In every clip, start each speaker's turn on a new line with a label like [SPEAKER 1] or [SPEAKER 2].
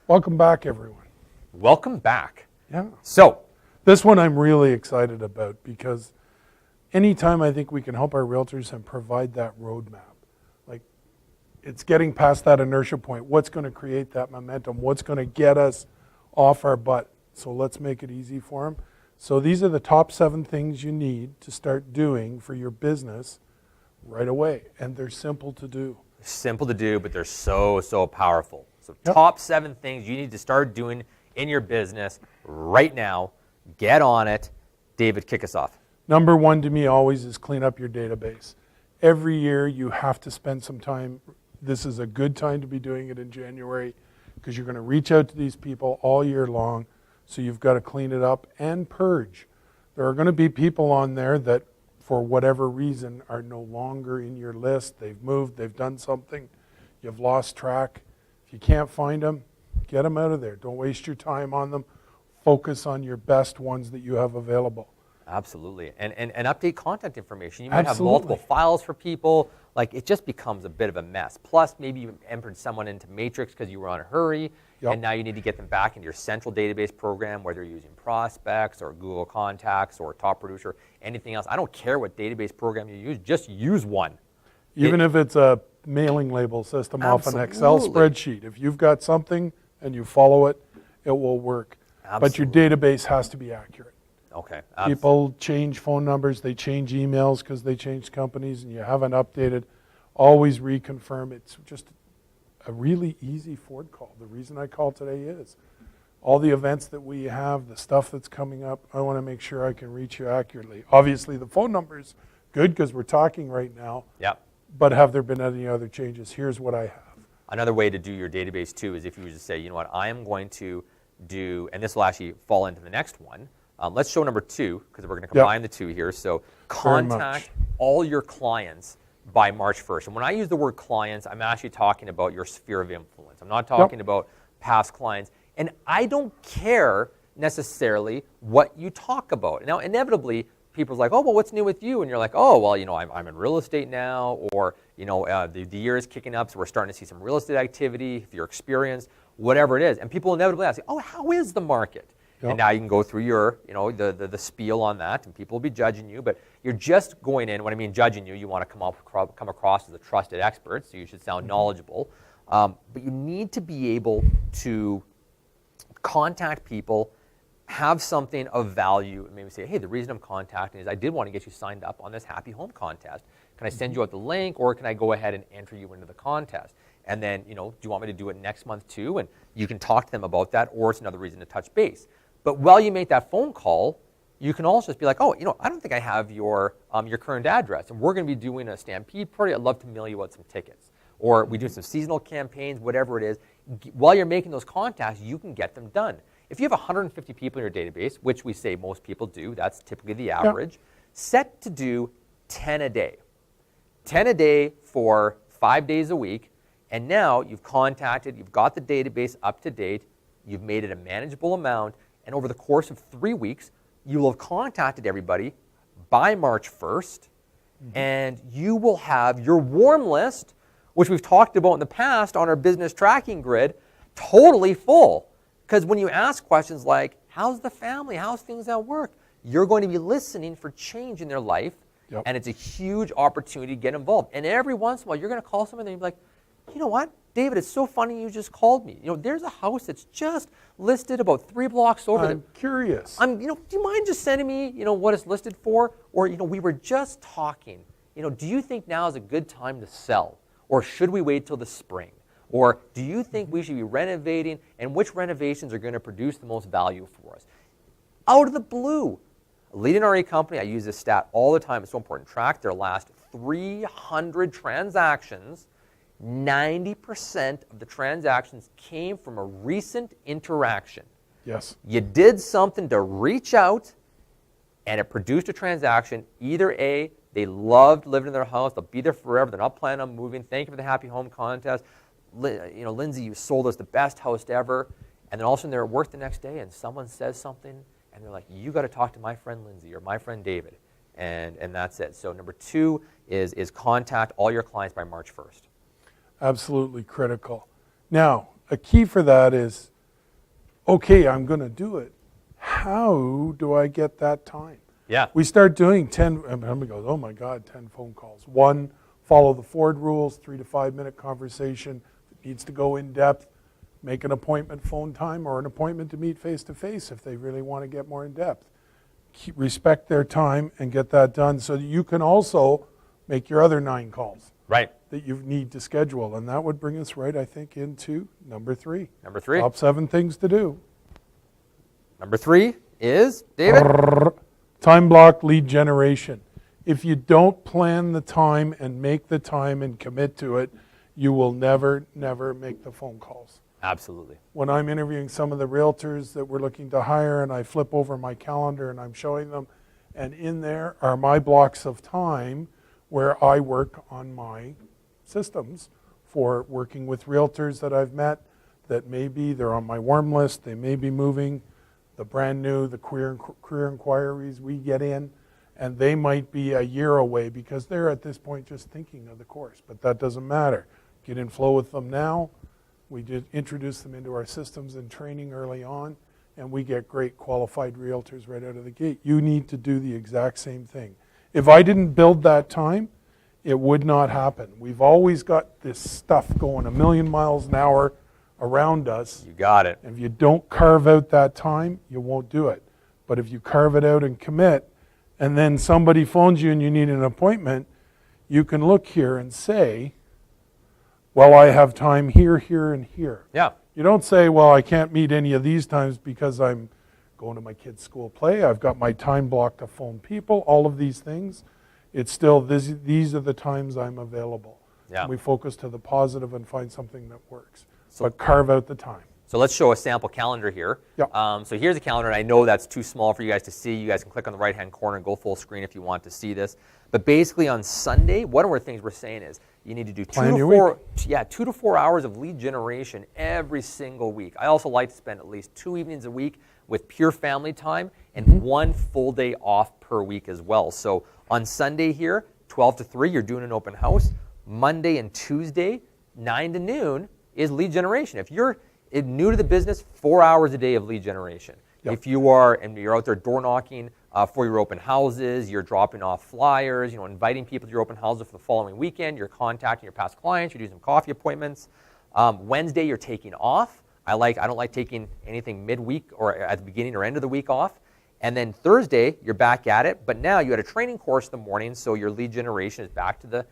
[SPEAKER 1] Welcome back, everyone.
[SPEAKER 2] Welcome back.
[SPEAKER 1] Yeah.
[SPEAKER 2] So,
[SPEAKER 1] This one I'm really excited about because anytime I think we can help our realtors and provide that roadmap, like it's getting past that inertia point. What's going to create that momentum? What's going to get us off our butt? So let's make it easy for them. So these are the top 7 things you need to start doing for your business right away. And they're simple to do.
[SPEAKER 2] simple to do, but they're so powerful. So
[SPEAKER 1] Yep.
[SPEAKER 2] top 7 things you need to start doing in your business right now. Get on it. David, kick us off.
[SPEAKER 1] Number 1 to me always is clean up your database. Every year you have to spend some time. This is a good time to be doing it in January because you're going to reach out to these people all year long. So you've got to clean it up and purge. There are going to be people on there that for whatever reason are no longer in your list. They've moved, they've done something, you've lost track. If you can't find them, get them out of there. Don't waste your time on them. Focus on your best ones that you have available.
[SPEAKER 2] Absolutely. And update contact information. You might
[SPEAKER 1] Absolutely.
[SPEAKER 2] have multiple files for people. Like, it just becomes a bit of a mess. Plus, maybe you entered someone into Matrix because you were on a hurry,
[SPEAKER 1] Yep.
[SPEAKER 2] and now you need to get them back into your central database program, whether you're using Prospects or Google Contacts or Top Producer, anything else. I don't care what database program you use, just use one.
[SPEAKER 1] Even if it's a mailing label system off an Excel
[SPEAKER 2] Absolutely.
[SPEAKER 1] spreadsheet. If you've got something and you follow it, it will work. But your
[SPEAKER 2] Absolutely.
[SPEAKER 1] database has to be accurate.
[SPEAKER 2] Okay.
[SPEAKER 1] People change phone numbers, they change emails because they changed companies and you haven't updated. Always reconfirm. It's just a really easy Ford call. The reason I called today is all the events that we have, the stuff that's coming up, I want to make sure I can reach you accurately. Obviously, the phone number's good because we're talking right now,
[SPEAKER 2] Yep.
[SPEAKER 1] but have there been any other changes? Here's what I have.
[SPEAKER 2] Another way to do your database too is if you just say, you know what, I am going to do, and this will actually fall into the next one. Let's show number 2 because we're going to combine the 2 here. So contact all your clients by March 1st. And when I use the word clients, I'm actually talking about your sphere of influence. I'm not talking about past clients. And I don't care necessarily what you talk about. Now, inevitably, people's like, oh, well, what's new with you? And you're like, oh, well, you know, I'm in real estate now, or, you know, the year is kicking up, so we're starting to see some real estate activity, if you're experienced, whatever it is. And people inevitably ask, oh, how is the market?
[SPEAKER 1] Yep.
[SPEAKER 2] And now you can go through your, you know, the spiel on that, and people will be judging you, but you're just going in. When I mean judging you, you want to come across as a trusted expert, so you should sound knowledgeable. But you need to be able to contact people, have something of value, and maybe say, hey, the reason I'm contacting is I did want to get you signed up on this Happy Home contest. Can I send you out the link, or can I go ahead and enter you into the contest? And then, you know, do you want me to do it next month too? And you can talk to them about that, or it's another reason to touch base. But while you make that phone call, you can also just be like, oh, you know, I don't think I have your current address, and we're going to be doing a Stampede party. I'd love to mail you out some tickets. Or we do some seasonal campaigns, whatever it is. While you're making those contacts, you can get them done. If you have 150 people in your database, which we say most people do, that's typically the average, set to do 10 a day. 10 a day for 5 days a week, and now you've contacted, you've got the database up to date, you've made it a manageable amount, and over the course of 3 weeks, you will have contacted everybody by March 1st, and you will have your warm list, which we've talked about in the past on our business tracking grid, totally full. Because when you ask questions like, how's the family, how's things at work, you're going to be listening for change in their life, and it's a huge opportunity to get involved. And every once in a while, you're going to call someone and you'll be like, you know what, David, it's so funny you just called me. You know, there's a house that's just listed about 3 blocks over.
[SPEAKER 1] I'm curious.
[SPEAKER 2] You know, do you mind just sending me, you know, what it's listed for? Or, you know, we were just talking. You know, do you think now is a good time to sell? Or should we wait till the spring? Or do you think we should be renovating, and which renovations are going to produce the most value for us? Out of the blue. A leading RE company, I use this stat all the time, it's so important. Track their last 300 transactions. 90% of the transactions came from a recent interaction.
[SPEAKER 1] Yes.
[SPEAKER 2] You did something to reach out, and it produced a transaction. Either A, they loved living in their house, they'll be there forever, they're not planning on moving. Thank you for the Happy Home contest. You know, Lindsay, you sold us the best house ever. And then all of a sudden they're at work the next day and someone says something and they're like, you got to talk to my friend Lindsay or my friend David. And that's it. So number 2 is contact all your clients by March 1st.
[SPEAKER 1] Absolutely critical. Now, a key for that is okay, I'm going to do it. How do I get that time?
[SPEAKER 2] Yeah.
[SPEAKER 1] We start doing 10, and somebody goes, oh my God, 10 phone calls. One, follow the Ford rules, 3 to 5 minute conversation. If it needs to go in depth, make an appointment phone time or an appointment to meet face to face if they really want to get more in depth. Respect their time and get that done so that you can also make your other 9 calls
[SPEAKER 2] Right.
[SPEAKER 1] that you need to schedule. And that would bring us right, I think, into number 3.
[SPEAKER 2] Number 3.
[SPEAKER 1] Top 7 things to do.
[SPEAKER 2] Number 3 is, David?
[SPEAKER 1] Time block lead generation. If you don't plan the time and make the time and commit to it, you will never make the phone calls.
[SPEAKER 2] Absolutely.
[SPEAKER 1] When I'm interviewing some of the realtors that we're looking to hire and I flip over my calendar and I'm showing them, and in there are my blocks of time where I work on my systems for working with realtors that I've met that maybe they're on my warm list, they may be moving, the brand new, the career inquiries we get in, and they might be a year away because they're at this point just thinking of the course, but that doesn't matter. Get in flow with them now. We did introduce them into our systems and training early on, and we get great qualified realtors right out of the gate. You need to do the exact same thing. If I didn't build that time, it would not happen. We've always got this stuff going a million miles an hour around us.
[SPEAKER 2] You got it.
[SPEAKER 1] If you don't carve out that time, you won't do it. But if you carve it out and commit, and then somebody phones you and you need an appointment, you can look here and say, well, I have time here, here, and here.
[SPEAKER 2] Yeah.
[SPEAKER 1] You don't say, well, I can't meet any of these times because I'm going to my kid's school play. I've got my time blocked to phone people, all of these things. It's still, these are the times I'm available.
[SPEAKER 2] Yeah.
[SPEAKER 1] We focus to the positive and find something that works. But carve out the time.
[SPEAKER 2] So let's show a sample calendar here.
[SPEAKER 1] Yeah.
[SPEAKER 2] So here's a calendar, and I know that's too small for you guys to see. You guys can click on the right-hand corner and go full screen if you want to see this. But basically on Sunday, one of the things we're saying is you need to do 2 to 4 hours of lead generation every single week. I also like to spend at least 2 evenings a week with pure family time and 1 full day off per week as well. So on Sunday here, 12 to 3, you're doing an open house. Monday and Tuesday, 9 to noon, is lead generation. If you're new to the business, 4 hours a day of lead generation. Yep. If you are, and you're out there door knocking for your open houses, you're dropping off flyers, inviting people to your open houses for the following weekend, you're contacting your past clients, you're doing some coffee appointments. Wednesday, you're taking off. I don't like taking anything midweek or at the beginning or end of the week off. And then Thursday, you're back at it, but now you had a training course in the morning, so your lead generation is back to the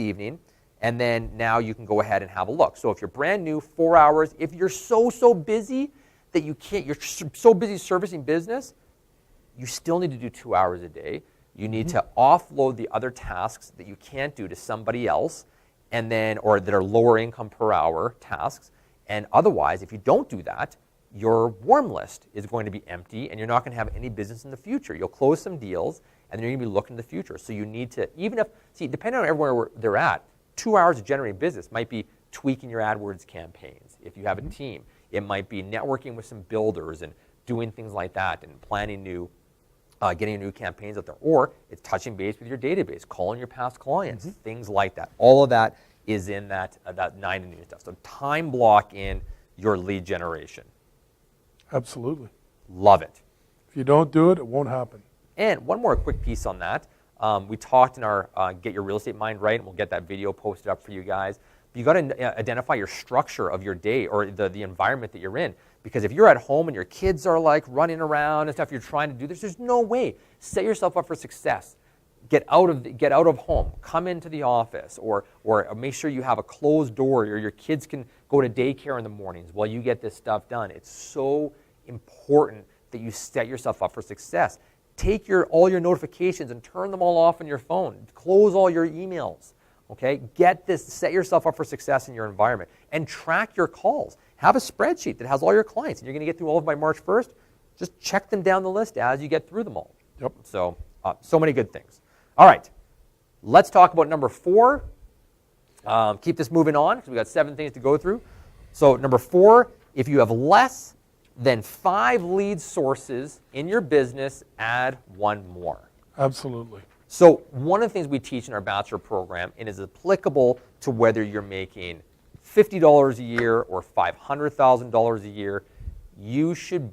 [SPEAKER 2] evening. And then now you can go ahead and have a look. So if you're brand new, 4 hours, if you're so busy that you're so busy servicing business, you still need to do 2 hours a day. You need to offload the other tasks that you can't do to somebody else, and then, or that are lower income per hour tasks. And otherwise, if you don't do that, your warm list is going to be empty and you're not going to have any business in the future. You'll close some deals and then you're going to be looking to the future. So you need to, depending on everywhere they're at, 2 hours of generating business might be tweaking your AdWords campaigns. If you have a team, it might be networking with some builders and doing things like that and planning getting new campaigns out there. Or it's touching base with your database, calling your past clients, things like that. All of that is in that 9 to noon stuff. So time block in your lead generation.
[SPEAKER 1] Absolutely.
[SPEAKER 2] Love it.
[SPEAKER 1] If you don't do it, it won't happen.
[SPEAKER 2] And one more quick piece on that. We talked in our Get Your Real Estate Mind Right, and we'll get that video posted up for you guys. But you got to identify your structure of your day or the environment that you're in. Because if you're at home and your kids are like running around and stuff, you're trying to do this, there's no way. Set yourself up for success. Get out of home. Come into the office, or make sure you have a closed door, or your kids can go to daycare in the mornings while you get this stuff done. It's so important that you set yourself up for success. Take all your notifications and turn them all off on your phone. Close all your emails. Okay? Set yourself up for success in your environment, and track your calls. Have a spreadsheet that has all your clients, and you're going to get through all of them by March 1st. Just check them down the list as you get through them all.
[SPEAKER 1] Yep.
[SPEAKER 2] So many good things. All right, let's talk about number 4. Keep this moving on because we've got 7 things to go through. So number 4, if you have less than 5 lead sources in your business, add 1 more.
[SPEAKER 1] Absolutely.
[SPEAKER 2] So one of the things we teach in our bachelor program, and is applicable to whether you're making $50 a year or $500,000 a year, you should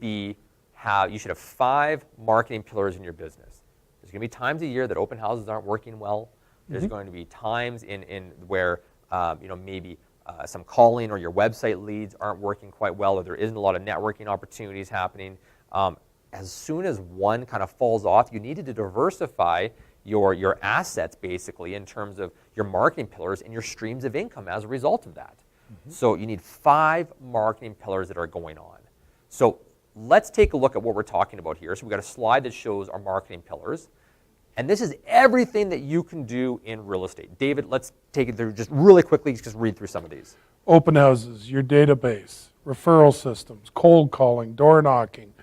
[SPEAKER 2] have 5 marketing pillars in your business. There's going to be times a year that open houses aren't working well. There's going to be times in where maybe some calling or your website leads aren't working quite well, or there isn't a lot of networking opportunities happening. As soon as one kind of falls off, you need to diversify your assets basically in terms of your marketing pillars and your streams of income as a result of that. So you need 5 marketing pillars that are going on. So let's take a look at what we're talking about here. So we've got a slide that shows our marketing pillars. And this is everything that you can do in real estate. David, let's take it through just really quickly, just read through some of these.
[SPEAKER 1] Open houses, your database, referral systems, cold calling, door knocking,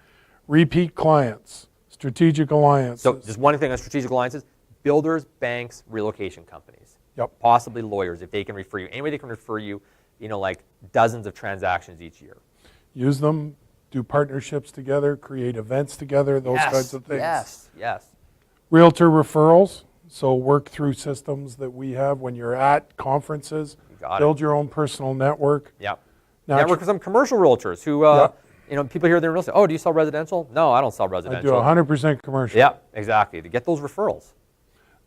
[SPEAKER 1] repeat clients, strategic alliances.
[SPEAKER 2] So just one thing on strategic alliances, builders, banks, relocation companies.
[SPEAKER 1] Yep.
[SPEAKER 2] Possibly lawyers, if they can refer you. Anyway, they can refer you, like dozens of transactions each year.
[SPEAKER 1] Use them, do partnerships together, create events together, those kinds of things.
[SPEAKER 2] Yes.
[SPEAKER 1] Realtor referrals, so work through systems that we have when you're at conferences. Build your own personal network.
[SPEAKER 2] Yep. Network with some commercial realtors who, people here in real estate, oh, do you sell residential? No, I don't sell residential.
[SPEAKER 1] I do 100% commercial.
[SPEAKER 2] Yeah, exactly. To get those referrals.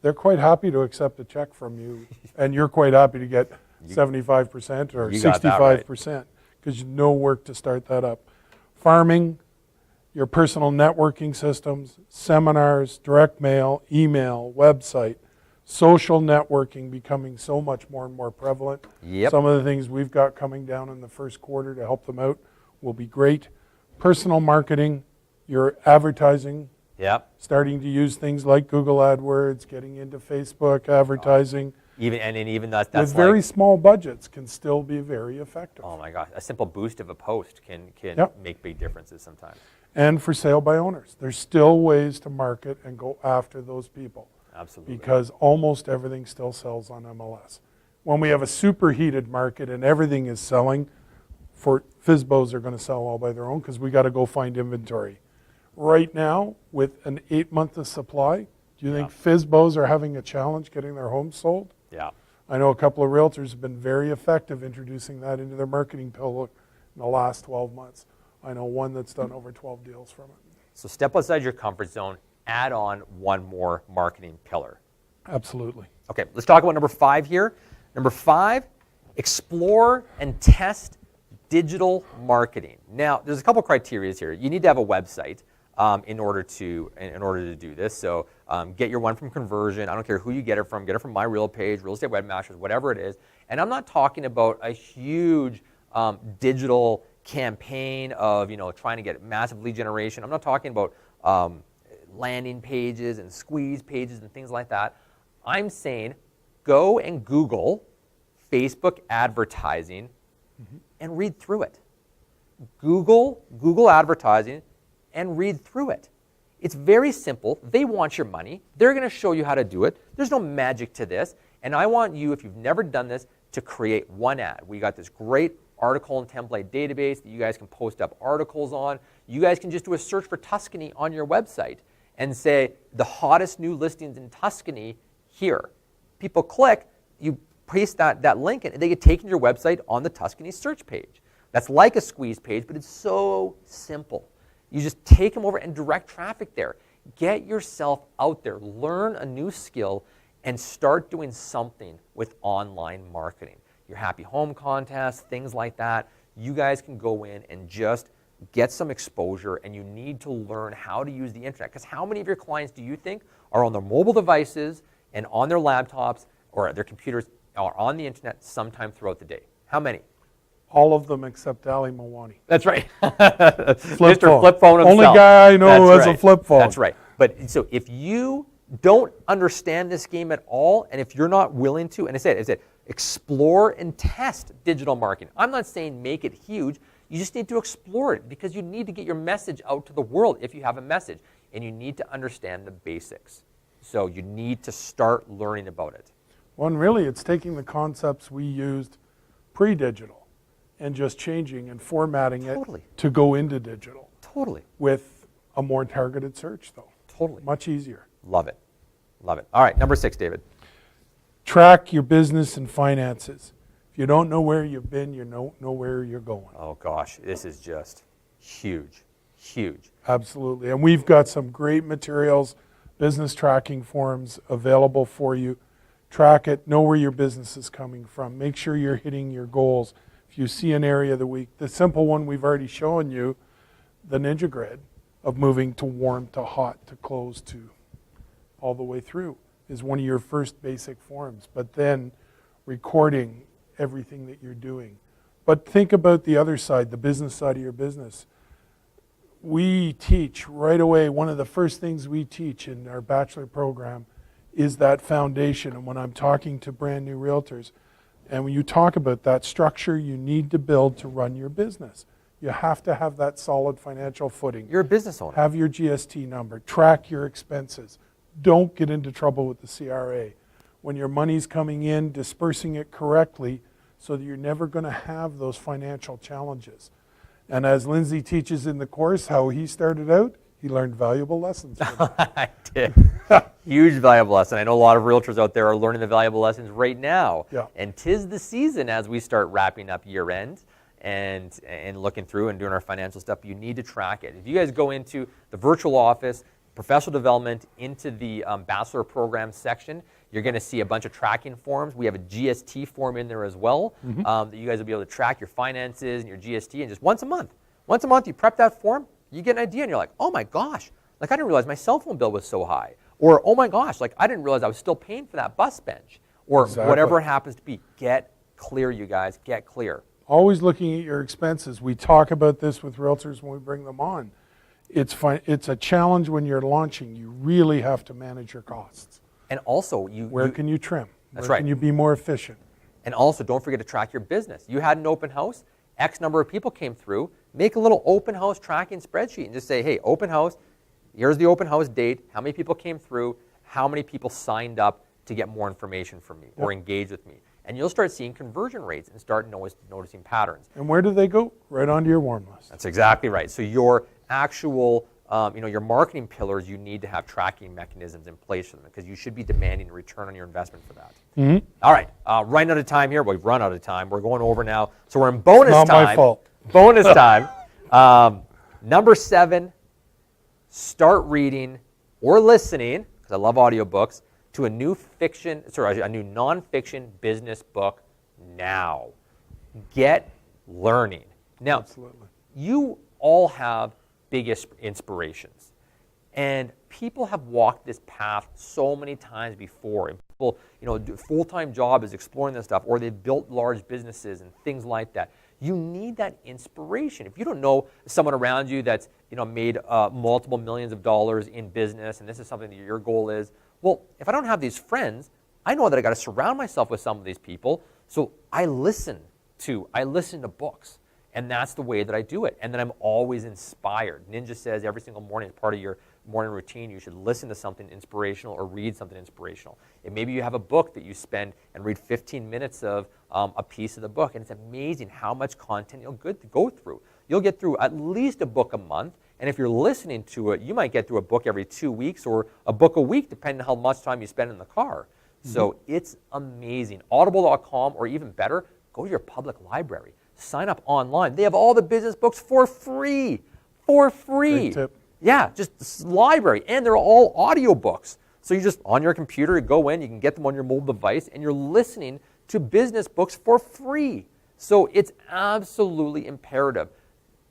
[SPEAKER 1] They're quite happy to accept a check from you, and you're quite happy to get 75% or 65% because no work to start that up. Farming, your personal networking systems, seminars, direct mail, email, website, social networking becoming so much more and more prevalent.
[SPEAKER 2] Yep.
[SPEAKER 1] Some of the things we've got coming down in the first quarter to help them out will be great. Personal marketing, your advertising.
[SPEAKER 2] Yep.
[SPEAKER 1] Starting to use things like Google AdWords, getting into Facebook advertising.
[SPEAKER 2] Even that's
[SPEAKER 1] with very small budgets can still be very effective.
[SPEAKER 2] Oh my gosh, a simple boost of a post can make big differences sometimes.
[SPEAKER 1] And for sale by owners, there's still ways to market and go after those people.
[SPEAKER 2] Absolutely.
[SPEAKER 1] Because almost everything still sells on MLS. When we have a superheated market and everything is selling, for FSBOs are going to sell all by their own because we got to go find inventory. Right now, with an 8-month of supply, do you think FSBOs are having a challenge getting their homes sold?
[SPEAKER 2] Yeah.
[SPEAKER 1] I know a couple of realtors have been very effective introducing that into their marketing pillar in the last 12 months. I know one that's done over 12 deals from it.
[SPEAKER 2] So step outside your comfort zone, add on one more marketing pillar.
[SPEAKER 1] Absolutely.
[SPEAKER 2] Okay, let's talk about number 5 here. Number 5, explore and test digital marketing. Now, there's a couple criteria here. You need to have a website in order to do this. So get your one from Conversion. I don't care who you get it from. Get it from My Real Page, Real Estate Webmasters, whatever it is. And I'm not talking about a huge digital campaign of trying to get massive lead generation. I'm not talking about landing pages and squeeze pages and things like that. I'm saying go and Google Facebook advertising and read through it. Google advertising and read through it. It's very simple. They want your money. They're going to show you how to do it. There's no magic to this. And I want you, if you've never done this, to create one ad. We got this great article and template database that you guys can post up articles on. You guys can just do a search for Tuscany on your website and say the hottest new listings in Tuscany here. People click, you paste that link and they get taken to your website on the Tuscany search page. That's like a squeeze page, but it's so simple. You just take them over and direct traffic there. Get yourself out there, learn a new skill, and start doing something with online marketing. Your happy home contests, things like that. You guys can go in and just get some exposure, and you need to learn how to use the internet. Because how many of your clients do you think are on their mobile devices and on their laptops or their computers or on the internet sometime throughout the day? How many?
[SPEAKER 1] All of them except Ali Mawani.
[SPEAKER 2] That's right.
[SPEAKER 1] Mr.
[SPEAKER 2] Flip Phone himself.
[SPEAKER 1] Only guy I know who has a flip phone.
[SPEAKER 2] That's right. But so if you don't understand this game at all, and if you're not willing to, and I said, explore and test digital marketing. I'm not saying make it huge. You just need to explore it because you need to get your message out to the world if you have a message, and you need to understand the basics. So you need to start learning about it.
[SPEAKER 1] Well, and really, it's taking the concepts we used pre-digital and just changing and formatting it to go into digital.
[SPEAKER 2] Totally.
[SPEAKER 1] With a more targeted search, though.
[SPEAKER 2] Totally.
[SPEAKER 1] Much easier.
[SPEAKER 2] Love it. Love it. All right, number 6, David.
[SPEAKER 1] Track your business and finances. If you don't know where you've been, you don't know where you're going.
[SPEAKER 2] Oh, gosh, this is just huge, huge.
[SPEAKER 1] Absolutely. And we've got some great materials, business tracking forms available for you. Track it, know where your business is coming from. Make sure you're hitting your goals. If you see an area of the week, the simple one we've already shown you, the Ninja Grid of moving to warm to hot to close to all the way through is one of your first basic forms. But then recording everything that you're doing. But think about the other side, the business side of your business. We teach right away, one of the first things we teach in our bachelor program is that foundation. And when I'm talking to brand new realtors, and when you talk about that structure you need to build to run your business, you have to have that solid financial footing.
[SPEAKER 2] You're a business owner.
[SPEAKER 1] Have your GST number, track your expenses. Don't get into trouble with the CRA. When your money's coming in, dispersing it correctly so that you're never going to have those financial challenges. And as Lindsay teaches in the course how he started out, he learned valuable lessons from it.
[SPEAKER 2] I did. Huge valuable lesson. I know a lot of realtors out there are learning the valuable lessons right now.
[SPEAKER 1] Yeah.
[SPEAKER 2] And 'tis the season as we start wrapping up year end and looking through and doing our financial stuff. You need to track it. If you guys go into the virtual office, professional development, into the bachelor program section, you're going to see a bunch of tracking forms. We have a GST form in there as well that you guys will be able to track your finances and your GST. And just once a month you prep that form, you get an idea and you're like, oh my gosh, like I didn't realize my cell phone bill was so high. Or, oh my gosh, like I didn't realize I was still paying for that bus bench. Or
[SPEAKER 1] Exactly.
[SPEAKER 2] whatever it happens to be. Get clear, you guys, get clear.
[SPEAKER 1] Always looking at your expenses. We talk about this with realtors when we bring them on. It's a challenge when you're launching. You really have to manage your costs.
[SPEAKER 2] And also,
[SPEAKER 1] Where can you trim?
[SPEAKER 2] That's
[SPEAKER 1] Where
[SPEAKER 2] right.
[SPEAKER 1] can you be more efficient?
[SPEAKER 2] And also, don't forget to track your business. You had an open house, X number of people came through, make a little open house tracking spreadsheet and just say, hey, open house, here's the open house date, how many people came through, how many people signed up to get more information from me or engage with me. And you'll start seeing conversion rates and start noticing patterns.
[SPEAKER 1] And where do they go? Right onto your warm list.
[SPEAKER 2] That's exactly right. So your actual, your marketing pillars, you need to have tracking mechanisms in place for them because you should be demanding a return on your investment for that.
[SPEAKER 1] Mm-hmm.
[SPEAKER 2] All right, running out of time here. We've run out of time. We're going over now. So we're in bonus
[SPEAKER 1] Not
[SPEAKER 2] time.
[SPEAKER 1] my fault.
[SPEAKER 2] Bonus time. Number 7, start reading or listening, because I love audiobooks, to a new nonfiction business book now. Get learning. Now,
[SPEAKER 1] Absolutely.
[SPEAKER 2] you all have big inspirations. And people have walked this path so many times before. And people, full-time job is exploring this stuff, or they've built large businesses and things like that. You need that inspiration. If you don't know someone around you that's made multiple millions of dollars in business, and this is something that your goal is, well, if I don't have these friends, I know that I got to surround myself with some of these people. So I listen to books. And that's the way that I do it. And then I'm always inspired. Ninja says every single morning as part of your morning routine, you should listen to something inspirational or read something inspirational. And maybe you have a book that you spend and read 15 minutes of a piece of the book. And it's amazing how much content you'll go through. You'll get through at least a book a month. And if you're listening to it, you might get through a book every 2 weeks or a book a week, depending on how much time you spend in the car. Mm-hmm. So it's amazing. Audible.com, or even better, go to your public library. Sign up online. They have all the business books for free. For free.
[SPEAKER 1] Great tip.
[SPEAKER 2] Yeah, just this library. And they're all audiobooks. So you just, on your computer, go in, you can get them on your mobile device, and you're listening to business books for free. So it's absolutely imperative.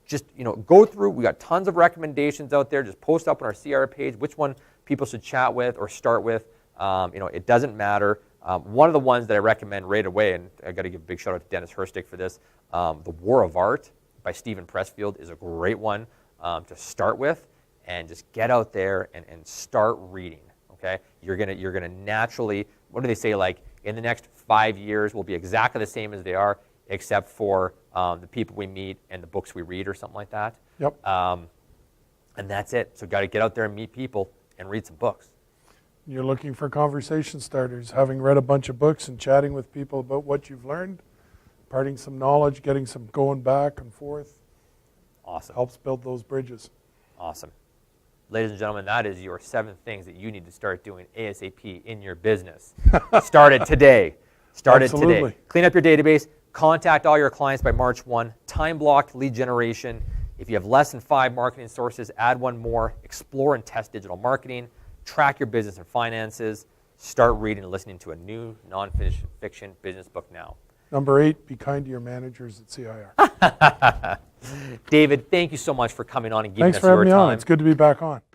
[SPEAKER 2] Just, go through. We got tons of recommendations out there. Just post up on our CR page which one people should chat with or start with. It doesn't matter. One of the ones that I recommend right away, and I got to give a big shout out to Dennis Herstick for this, The War of Art by Stephen Pressfield is a great one to start with, and just get out there and start reading. Okay, you're gonna naturally. What do they say? Like in the next 5 years, will be exactly the same as they are, except for the people we meet and the books we read, or something like that.
[SPEAKER 1] Yep.
[SPEAKER 2] And that's it. So got to get out there and meet people and read some books.
[SPEAKER 1] You're looking for conversation starters, having read a bunch of books and chatting with people about what you've learned, imparting some knowledge, getting some going back and forth.
[SPEAKER 2] Awesome.
[SPEAKER 1] Helps build those bridges.
[SPEAKER 2] Awesome. Ladies and gentlemen, that is your 7 things that you need to start doing ASAP in your business. Start it today. Start
[SPEAKER 1] Absolutely.
[SPEAKER 2] it today. Clean up your database. Contact all your clients by March 1. Time blocked lead generation. If you have less than 5 marketing sources, add one more. Explore and test digital marketing. Track your business and finances. Start reading and listening to a new non-fiction business book now.
[SPEAKER 1] Number 8, be kind to your managers at CIR.
[SPEAKER 2] David, thank you so much for coming on and giving
[SPEAKER 1] Thanks
[SPEAKER 2] us
[SPEAKER 1] for
[SPEAKER 2] your
[SPEAKER 1] having me
[SPEAKER 2] time.
[SPEAKER 1] on. It's good to be back on.